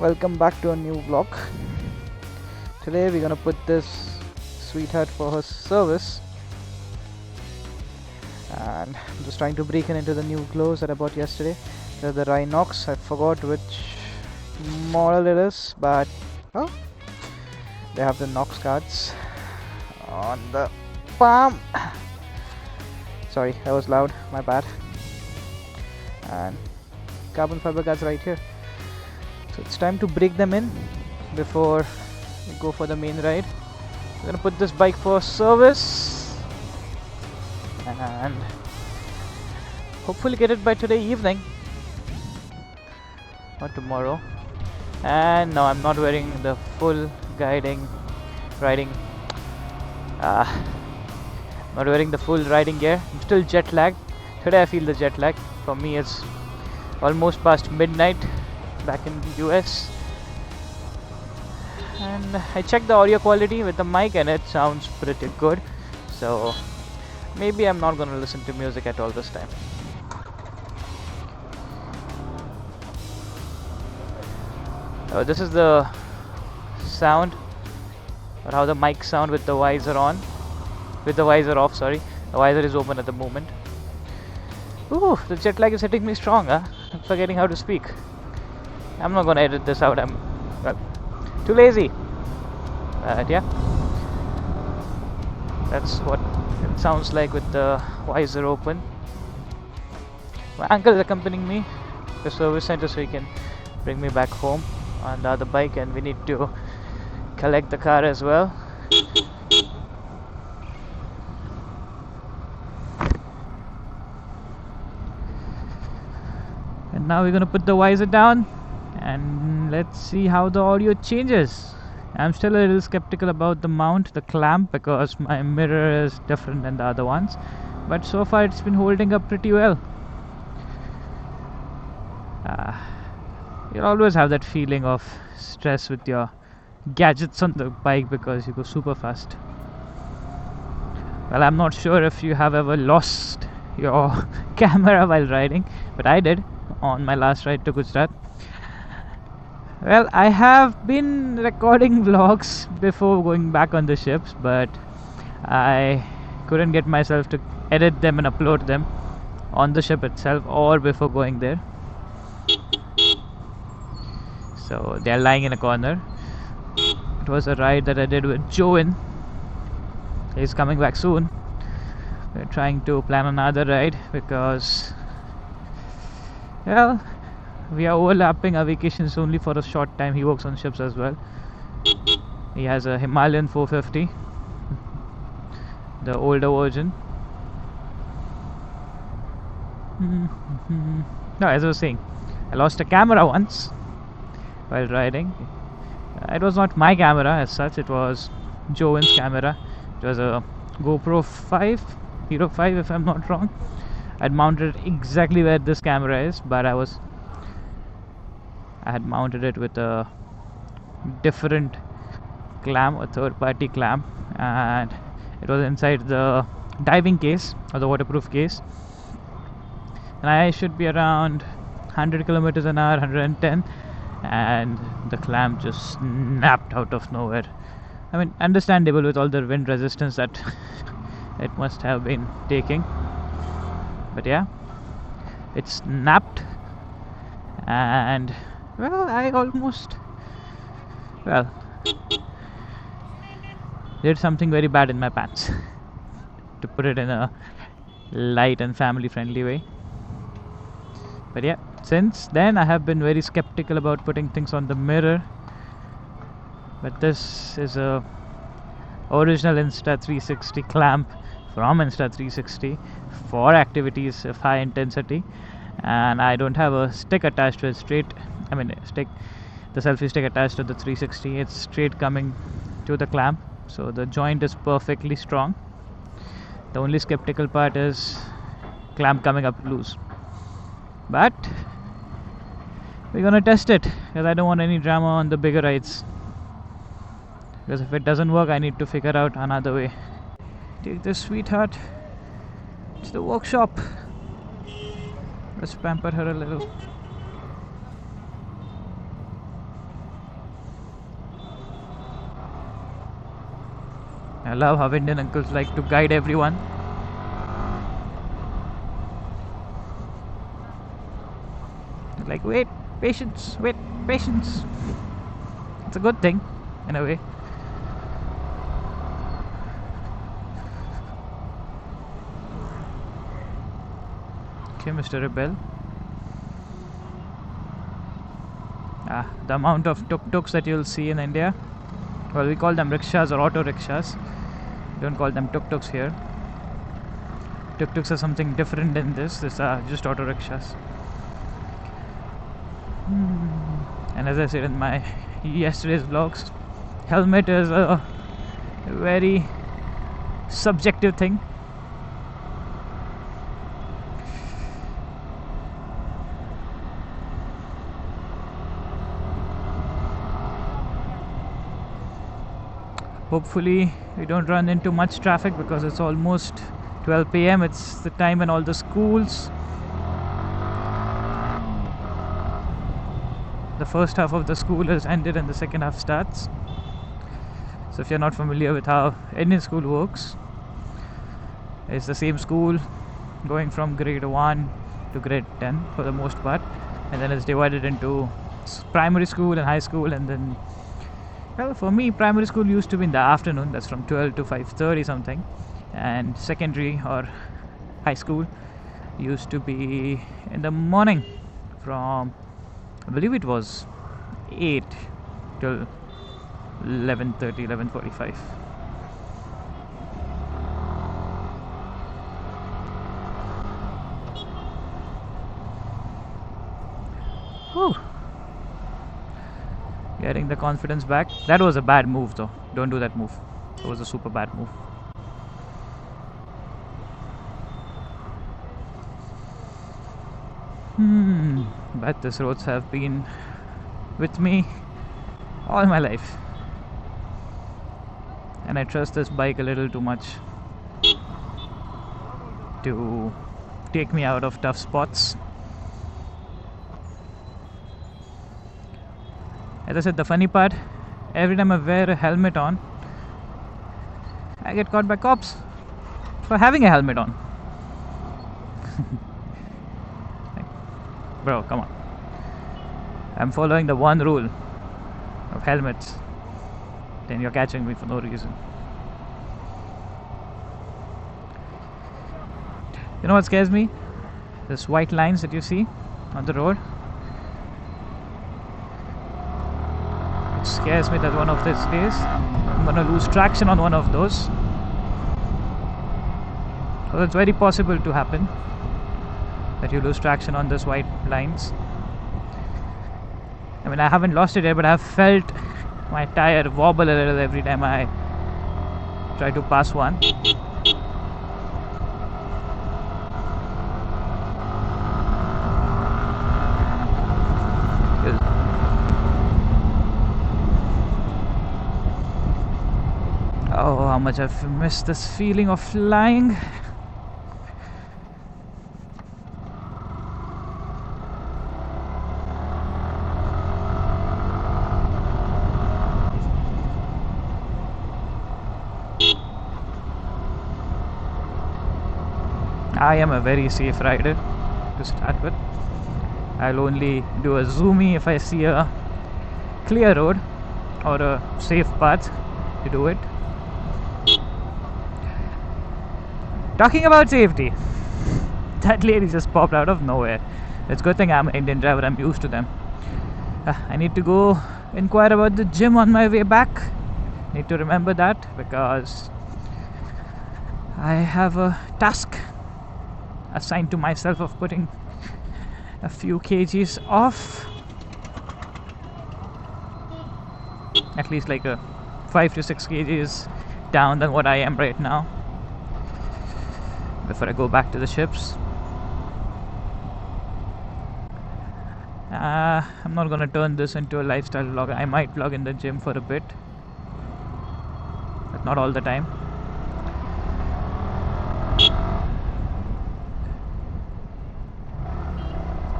welcome back to a new vlog. Today we're gonna put this sweetheart for her service, and I'm just trying to break into the new gloves that I bought yesterday. They're the Rhinox. I forgot which model it is, but oh, they have the Nox cards on the palm. Sorry, that was loud, my bad. And carbon fiber guards right here. So it's time to break them in before we go for the main ride. We're gonna put this bike for service and hopefully get it by today evening or tomorrow. And no, I'm not wearing the full riding not wearing the full riding gear. I'm still jet lagged. Today I feel the jet lag. For me it's almost past midnight back in the US, and I checked the audio quality with the mic and it sounds pretty good, so maybe I'm not gonna listen to music at all this time. Oh, this is the sound, or how the mic sound with the visor on, with the visor off, sorry. The visor is open at the moment. Ooh, the jet lag is hitting me strong, huh? I'm forgetting how to speak. I'm not gonna edit this out, I'm too lazy. But yeah, that's what it sounds like with the visor open. My uncle is accompanying me to the service center so he can bring me back home on the other bike, and we need to collect the car as well. And now we're gonna put the visor down and let's see how the audio changes. I'm still a little skeptical about the mount, the clamp, because my mirror is different than the other ones, but so far it's been holding up pretty well. You'll always have that feeling of stress with your gadgets on the bike because you go super fast. Well, I'm not sure if you have ever lost your camera while riding, but I did on my last ride to Gujarat. Well, I have been recording vlogs before going back on the ships, but I couldn't get myself to edit them and upload them on the ship itself or before going there. So they're lying in a corner. It was a ride that I did with Joen. He's coming back soon. We're trying to plan another ride because, well, we are overlapping our vacations only for a short time. He works on ships as well. He has a Himalayan 450, the older version. No, as I was saying, I lost a camera once while riding. It was not my camera as such, it was Joen's camera. It was a GoPro 5, Hero 5 if I'm not wrong. I'd mounted it exactly where this camera is, but I had mounted it with a different clamp, a third party clamp, and it was inside the diving case or the waterproof case, and I should be around 100 kilometers an hour, 110, and the clamp just snapped out of nowhere. I mean, understandable with all the wind resistance that it must have been taking, but yeah, it snapped, and well, I almost did something very bad in my pants to put it in a light and family friendly way. But yeah, since then I have been very skeptical about putting things on the mirror, but this is a original Insta360 clamp from Insta360 for activities of high intensity, and I don't have a stick attached to it straight. I mean, the selfie stick attached to the 360. It's straight coming to the clamp, so the joint is perfectly strong. The only skeptical part is clamp coming up loose, but we're gonna test it because I don't want any drama on the bigger rides, because if it doesn't work I need to figure out another way. Take this sweetheart, it's the workshop. Let's pamper her a little. I love how Indian uncles like to guide everyone. Like, wait, patience, wait, patience. It's a good thing, in a way. Okay, Mr. Rebel. The amount of tuk-tuks that you'll see in India. Well, we call them rickshaws or auto rickshaws. We don't call them tuk-tuks here. Tuk-tuks are something different than this. These are just auto rickshaws. And as I said in my yesterday's vlogs, helmet is a very subjective thing. Hopefully we don't run into much traffic because it's almost 12 p.m. It's the time when all the schools, the first half of the school has ended and the second half starts. So if you're not familiar with how Indian school works, it's the same school going from grade 1 to grade 10 for the most part, and then it's divided into primary school and high school. And then, well, for me, primary school used to be in the afternoon, that's from 12 to 5:30 something, and secondary or high school used to be in the morning from, I believe it was 8 till 11:30, 11:45. Whew. Getting the confidence back. That was a bad move though. Don't do that move. It was a super bad move. But these roads have been with me all my life, and I trust this bike a little too much to take me out of tough spots. As I said, the funny part, every time I wear a helmet on, I get caught by cops for having a helmet on. Like, bro, come on. I'm following the one rule of helmets, then you're catching me for no reason. You know what scares me? This white lines that you see on the road. It scares me that one of these days I'm gonna lose traction on one of those. So it's very possible to happen that you lose traction on those white lines. I mean, I haven't lost it yet, but I've felt my tire wobble a little every time I try to pass one. Oh, how much I've missed this feeling of flying. I am a very safe rider to start with. I'll only do a zoomie if I see a clear road or a safe path to do it. Talking about safety, that lady just popped out of nowhere. It's a good thing I'm an Indian driver, I'm used to them. I need to go inquire about the gym on my way back. Need to remember that because I have a task assigned to myself of putting a few kgs off, at least like a 5 to 6 kgs down than what I am right now, before I go back to the ships. I'm not gonna turn this into a lifestyle vlog. I might vlog in the gym for a bit, but not all the time.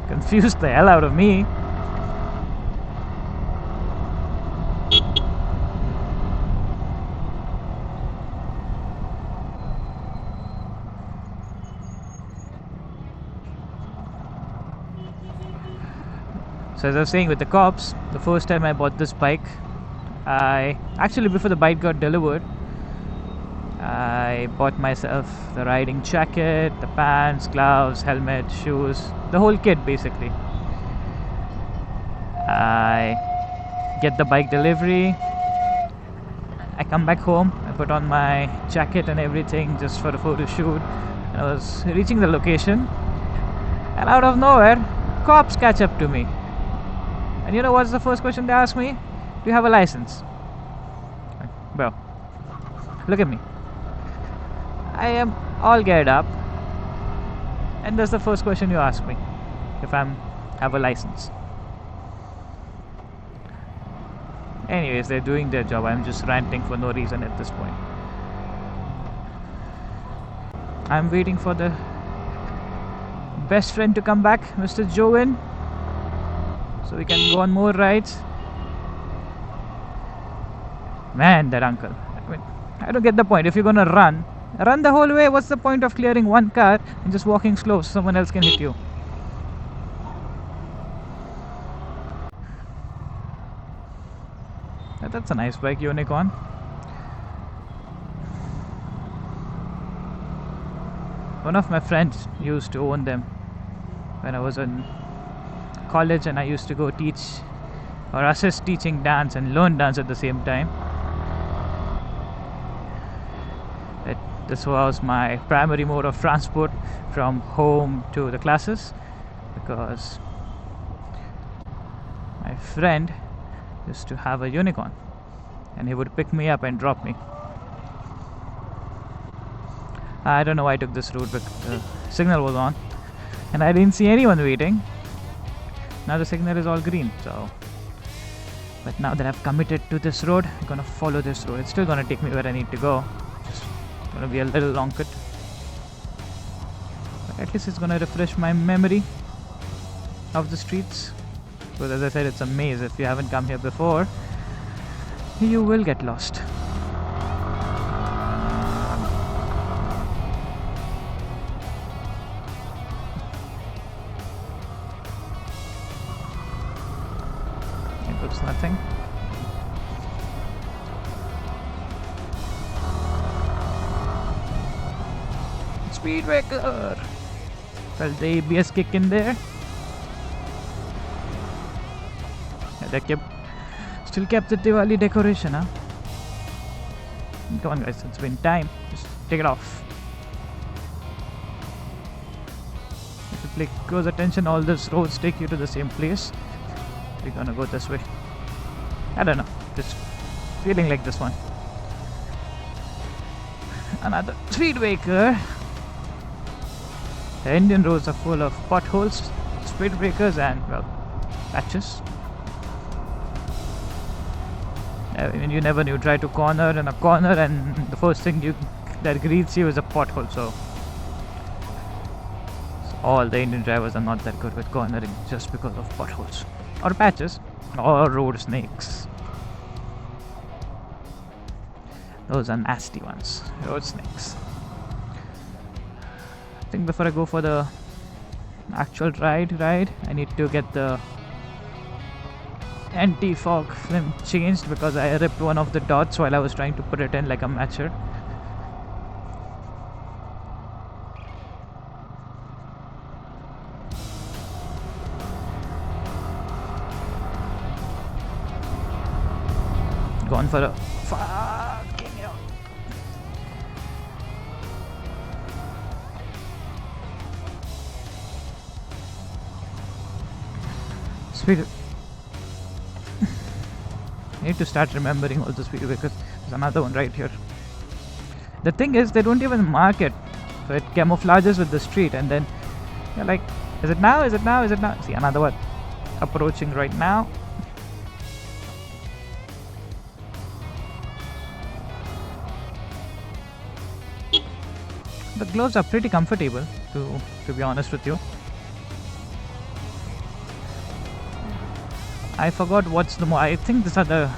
Confused the hell out of me. So as I was saying with the cops, the first time I bought this bike, before the bike got delivered, I bought myself the riding jacket, the pants, gloves, helmet, shoes, the whole kit basically. I get the bike delivery, I come back home, I put on my jacket and everything just for a photo shoot. I was reaching the location, and out of nowhere, cops catch up to me. And you know what's the first question they ask me? Do you have a license? Bro, look at me. I am all geared up, and that's the first question you ask me, if I have a license. Anyways, they're doing their job. I'm just ranting for no reason at this point. I'm waiting for the best friend to come back, Mr. Joven, so we can go on more rides. Man, that uncle. I mean, I don't get the point. If you're gonna run the whole way. What's the point of clearing one car and just walking slow so someone else can hit you? That's a nice bike, Unicorn. One of my friends used to own them when I was in college, and I used to go teach or assist teaching dance and learn dance at the same time. This was my primary mode of transport from home to the classes, because my friend used to have a Unicorn and he would pick me up and drop me. I don't know why I took this route, but the signal was on and I didn't see anyone waiting. Now the signal is all green, so but now that I've committed to this road, I'm gonna follow this road. It's still gonna take me where I need to go. Just gonna be a little long cut, but at least it's gonna refresh my memory of the streets. Because as I said, it's a maze. If you haven't come here before, you will get lost. It looks nothing. Speed breaker! Felt the ABS kick in there. They still kept the Diwali decoration, huh? Come on guys, it's been time. Just take it off. If you pay close attention, all these roads take you to the same place. We're gonna go this way. I don't know, just feeling like this one. Another speed breaker. The Indian roads are full of potholes, speed breakers, and well, patches. You never knew. Try to corner in a corner, and the first thing that greets you is a pothole. So all the Indian drivers are not that good with cornering just because of potholes or patches or road snakes. Those are nasty ones, road snakes. I think before I go for the actual ride, I need to get the anti-fog film changed, because I ripped one of the dots while I was trying to put it in like a matcher. Gone for a fucking hell. Speed. I need to start remembering all the speed breakers. There's another one right here. The thing is, they don't even mark it, so it camouflages with the street, and then you're like, is it now? Is it now? Is it now? See, another one approaching right now. The gloves are pretty comfortable, to be honest with you. I forgot what's the I think these are the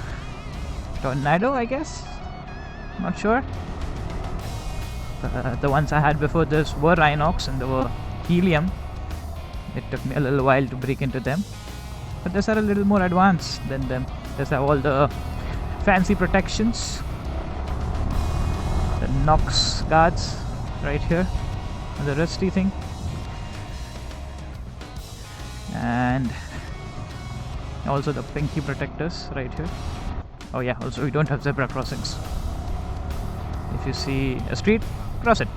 Tornado, I guess. Not sure. The ones I had before this were Rhinox and they were helium. It took me a little while to break into them. but these are a little more advanced than them. These have all the fancy protections, the Knox guards right here, and the rusty thing, and also the pinky protectors right here. Oh yeah, also we don't have zebra crossings. If you see a street, cross it.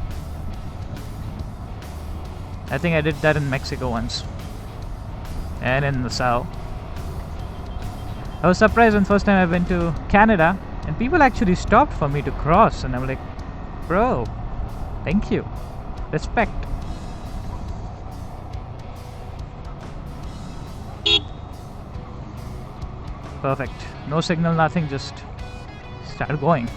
I think I did that in Mexico once, and in the South. I was surprised when first time I went to Canada and people actually stopped for me to cross, and I'm like, bro, thank you, respect. Perfect. No signal, nothing, just start going.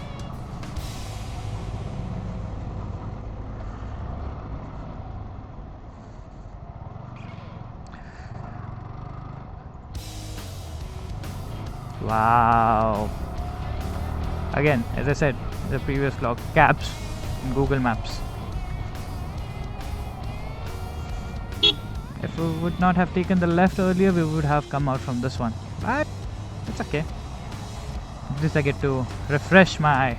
Wow. Again, as I said in the previous vlog, cabs in Google Maps. If we would not have taken the left earlier, we would have come out from this one. But it's okay. At least I get to refresh my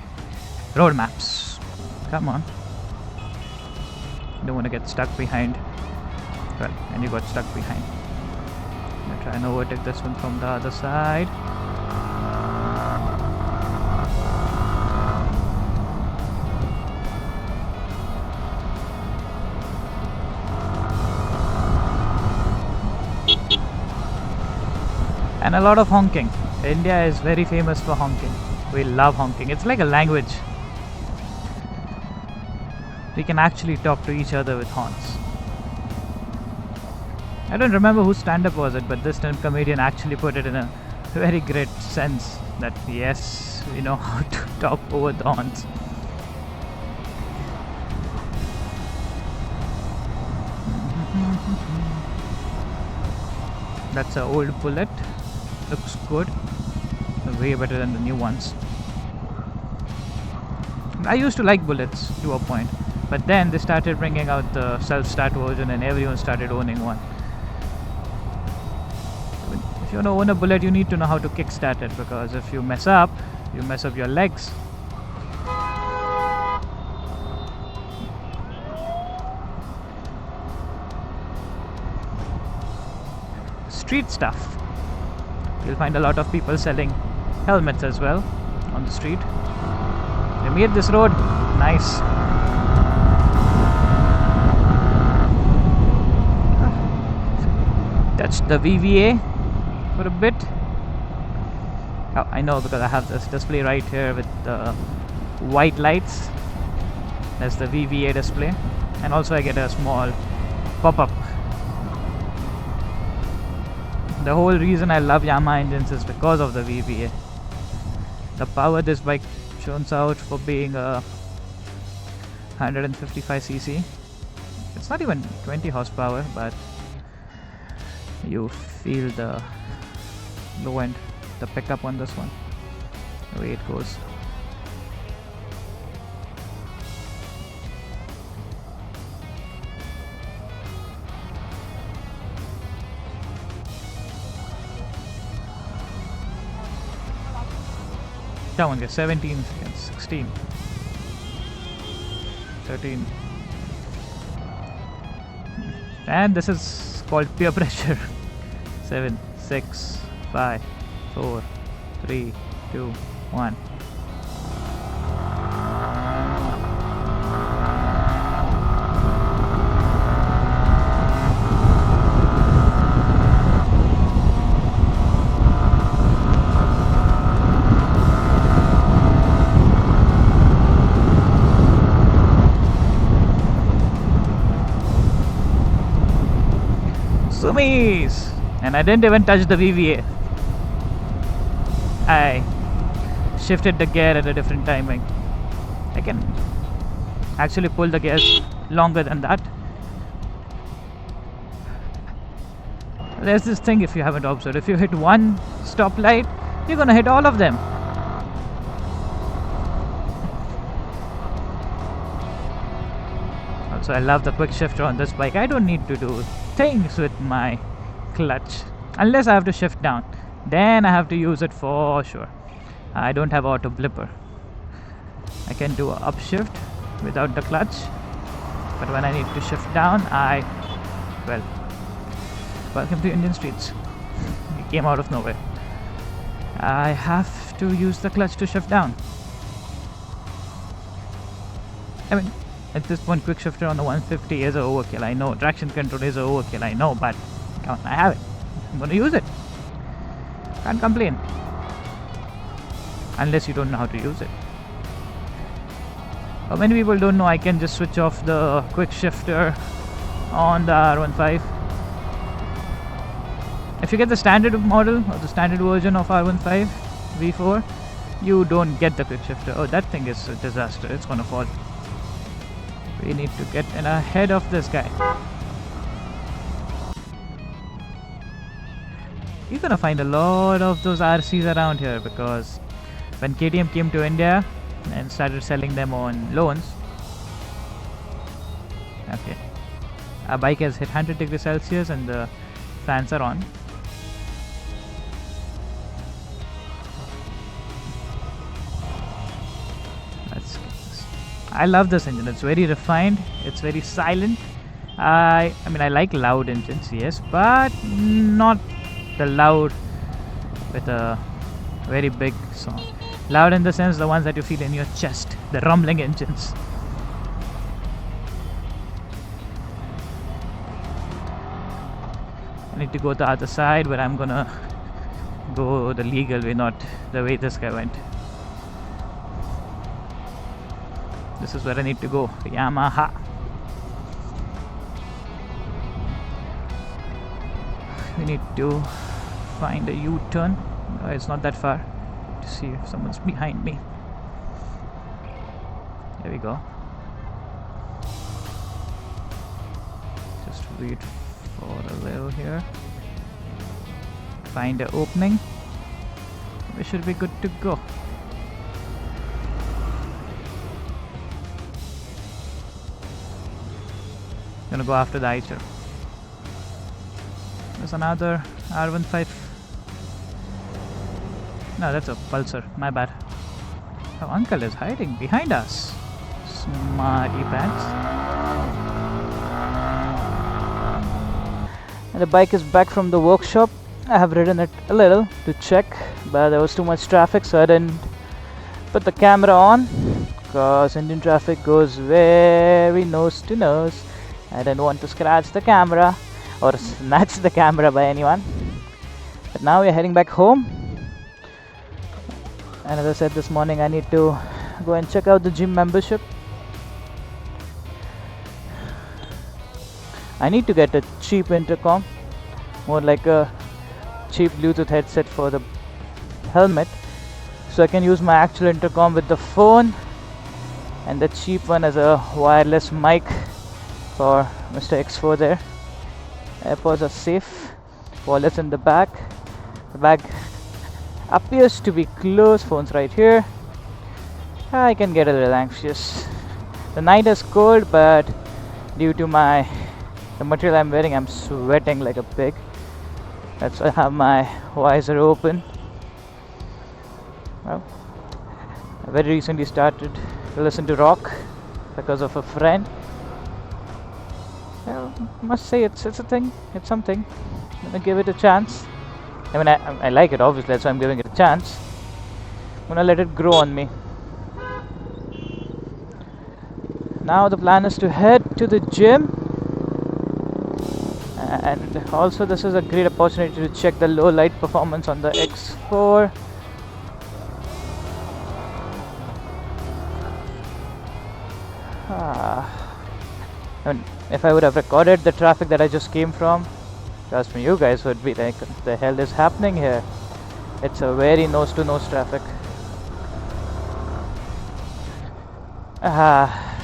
road maps. Come on. Don't want to get stuck behind. Well, and you got stuck behind. I'm gonna try and overtake this one from the other side. And a lot of honking. India is very famous for honking. We love honking. It's like a language. We can actually talk to each other with horns. I don't remember whose stand-up was it, but this time comedian actually put it in a very great sense that yes, we know how to talk over the horns. That's an old Bullet. Looks good. Way better than the new ones. I used to like Bullets to a point, but then they started bringing out the self-start version and everyone started owning one. If you want to own a Bullet, you need to know how to kickstart it, because if you mess up your legs. Street stuff. You'll find a lot of people selling helmets as well on the street. You made this road nice. Touched the VVA for a bit. Oh, I know, because I have this display right here with the white lights. That's the VVA display, and also I get a small pop-up. The whole reason I love Yamaha engines is because of the VVA. The power this bike shows out for being a 155cc. It's not even 20 horsepower, but you feel the low end, the pickup on this one, the way it goes. Come on, guys, 17 seconds, 16, 13. And this is called peer pressure. 7, 6, 5, 4, 3, 2, 1. Sumis! And I didn't even touch the VVA. I shifted the gear at a different timing. I can actually pull the gears longer than that. There's this thing, if you haven't observed, if you hit one stoplight, you're gonna hit all of them. Also, I love the quick shifter on this bike. I don't need to do things with my clutch. Unless I have to shift down, then I have to use it for sure. I don't have auto blipper. I can do a upshift without the clutch, but when I need to shift down, well, welcome to Indian streets. It came out of nowhere. I have to use the clutch to shift down. I mean, at this point, quick shifter on the 150 is a overkill, I know. Traction control is a overkill, I know, but come on, I have it. I'm gonna use it. Can't complain. Unless you don't know how to use it. But many people don't know I can just switch off the quick shifter on the R15. If you get the standard model or the standard version of R15 V4, you don't get the quick shifter. Oh, that thing is a disaster. It's gonna fall. We need to get in ahead of this guy. You're gonna find a lot of those RCs around here because when KTM came to India and started selling them on loans, okay, our bike has hit 100 degrees Celsius and the fans are on. I love this engine. It's very refined, it's very silent. I mean, I like loud engines, yes, but not the loud with a very big sound. Loud in the sense the ones that you feel in your chest, the rumbling engines. I need to go the other side, but I'm gonna go the legal way, not the way this guy went. This is where I need to go, Yamaha. We need to find a U-turn. It's not that far to see if someone's behind me. There we go. Just wait for a little here. Find an opening. We should be good to go. Gonna go after the Eicher. There's another R15. No, that's a Pulsar. My bad. Our uncle is hiding behind us. Smarty pants. And the bike is back from the workshop. I have ridden it a little to check, but there was too much traffic, so I didn't put the camera on because Indian traffic goes very nose to nose. I didn't want to scratch the camera or snatch the camera by anyone. But now we're heading back home. And as I said this morning, I need to go and check out the gym membership. I need to get a cheap intercom, more like a cheap Bluetooth headset for the helmet, so I can use my actual intercom with the phone and the cheap one as a wireless mic for Mr. X4 there. AirPods are safe. Wallets in the back. The bag appears to be closed. Phone's right here. I can get a little anxious. The night is cold, but due to the material I'm wearing, I'm sweating like a pig. That's why I have my visor open. Well, I very recently started to listen to rock because of a friend. Well, I must say it's a thing. It's something. I'm gonna give it a chance. I mean, I like it, obviously, that's why I'm giving it a chance. I'm gonna let it grow on me. Now the plan is to head to the gym. And also this is a great opportunity to check the low light performance on the X4. I mean, if I would have recorded the traffic that I just came from, trust me, you guys would be like, what the hell is happening here? It's a very nose to nose traffic.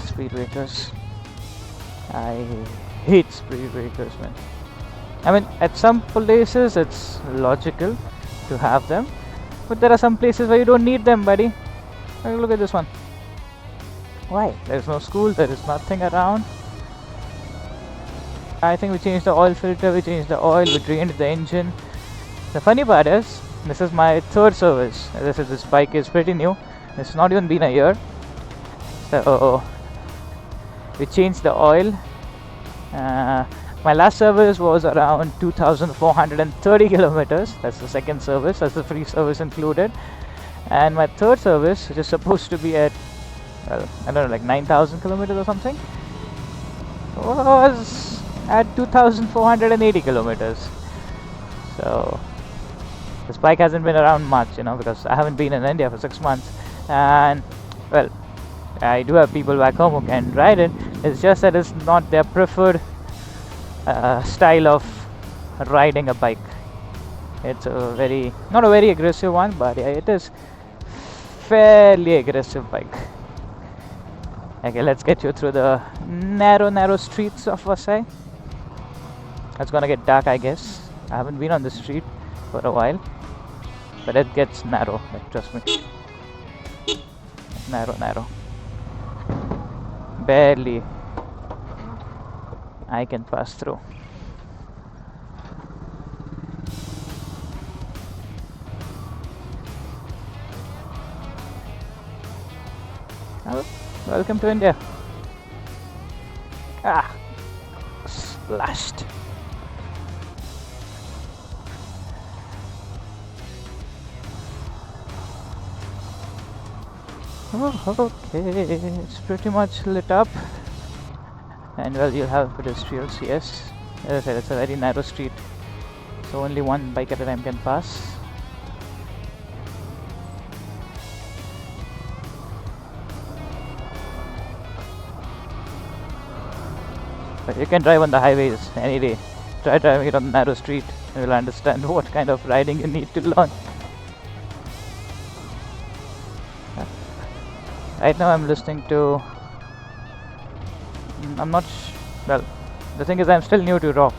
Speed breakers. I hate speed breakers, man. I mean, at some places it's logical to have them, but there are some places where you don't need them, buddy. Look at this one. Why? There's no school, there is nothing around. I think we changed the oil filter, we changed the oil, we drained the engine, The funny part is, this is my third service. As I said, this bike is pretty new. It's not even been a year. So we changed the oil. My last service was around 2,430 kilometers. That's the second service. That's the free service included. And my third service, which is supposed to be at, well, I don't know, like 9,000 kilometers or something, was at 2,480 kilometers. So this bike hasn't been around much, because I haven't been in India for 6 months. And well, I do have people back home who can ride it. It's just that it's not their preferred style of riding a bike. It's not a very aggressive one, but yeah, it is fairly aggressive bike. Okay, let's get you through the narrow streets of Vasai. It's gonna get dark, I guess. I haven't been on the street for a while, but it gets narrow, like, trust me. Narrow. Barely I can pass through. Oh, welcome to India. Splashed. Oh, okay, it's pretty much lit up. And well, you'll have pedestrians, yes. As I said, it's a very narrow street, so only one bike at a time can pass. But you can drive on the highways any day. Try driving it on the narrow street, and you'll understand what kind of riding you need to learn. Right now I'm listening to, well, the thing is I'm still new to rock,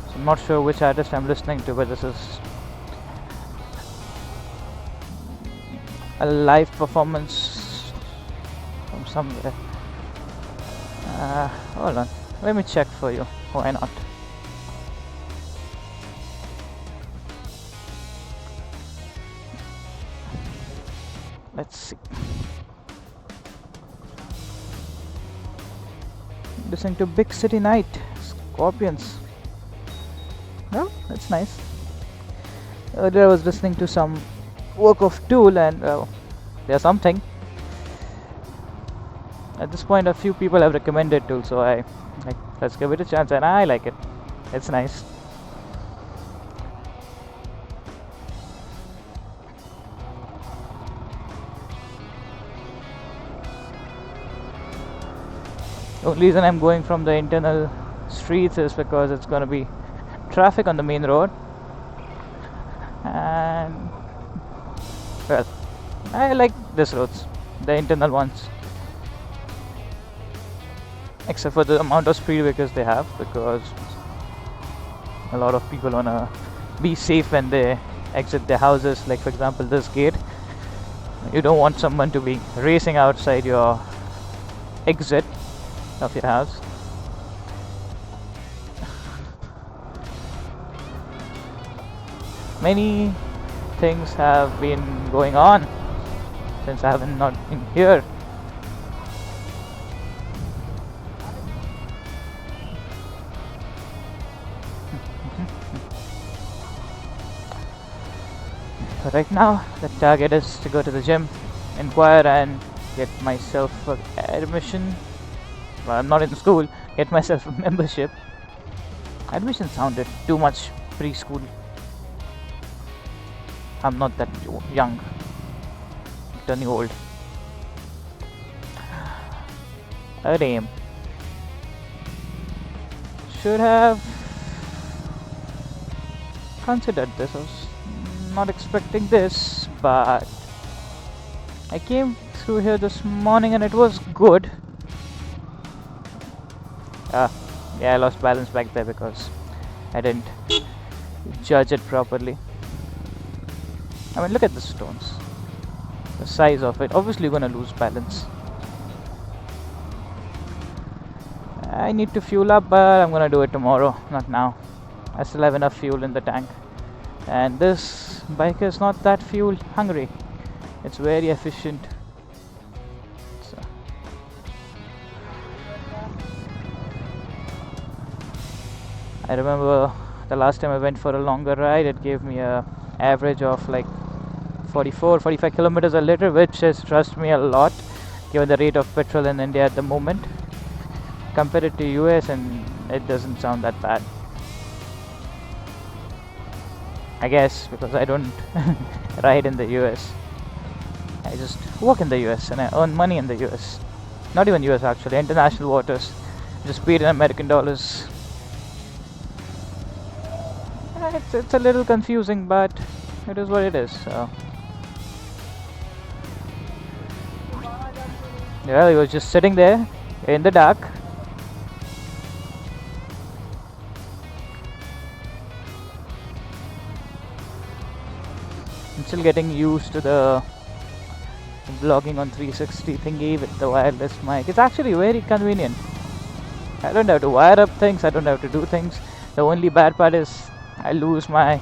so I'm not sure which artist I'm listening to, but this is a live performance from somewhere. Hold on, let me check for you. Why not? Let's see. Listening to Big City Night, Scorpions. Oh, that's nice. Earlier I was listening to some work of Tool, and there's something. At this point, a few people have recommended Tool, so I let's give it a chance, and I like it. It's nice. The only reason I'm going from the internal streets is because it's going to be traffic on the main road, and well, I like these roads, the internal ones, except for the amount of speed breakers they have, because a lot of people want to be safe when they exit their houses. Like, for example, this gate, you don't want someone to be racing outside your exit of your house. Many things have been going on since I haven't not been here. But right now the target is to go to the gym, inquire and get myself admission. Well, I'm not in school, get myself a membership. Admission sounded too much preschool. I'm not that young, I'm turning old. A damn. Should have considered this. I was not expecting this, but I came through here this morning and it was good. Yeah, I lost balance back there because I didn't judge it properly. I mean, look at the stones, the size of it. Obviously you're gonna lose balance. I need to fuel up, but I'm gonna do it tomorrow, not now. I still have enough fuel in the tank. and this bike is not that fuel hungry. It's very efficient. So, I remember the last time I went for a longer ride, it gave me a average of like 44-45 kilometers a liter, which is, trust me, a lot given the rate of petrol in India at the moment. Compare it to US and it doesn't sound that bad. I guess because I don't ride in the US. I just work in the US and I earn money in the US. Not even US actually, international waters. Just paid in American dollars. It's a little confusing, but it is what it is. So. Yeah, he was just sitting there in the dark. I'm still getting used to the vlogging on 360 thingy with the wireless mic. It's actually very convenient. I don't have to wire up things, I don't have to do things. The only bad part is I lose my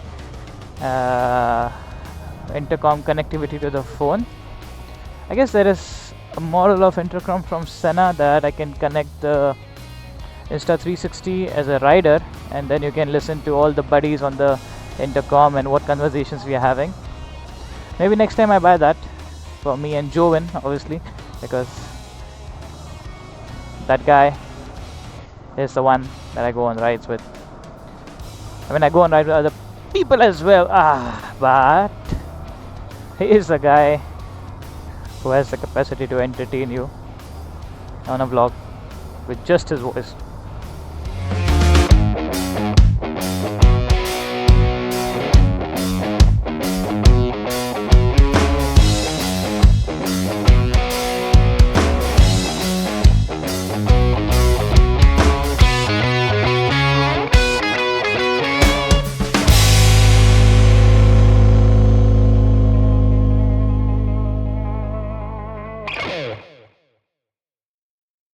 intercom connectivity to the phone. I guess there is a model of intercom from Sena that I can connect the Insta360 as a rider, and then you can listen to all the buddies on the intercom and what conversations we are having. Maybe next time I buy that for me and Joven, obviously, because that guy is the one that I go on rides with. I mean, I go on rides with other people as well, but he is the guy who has the capacity to entertain you on a vlog with just his voice.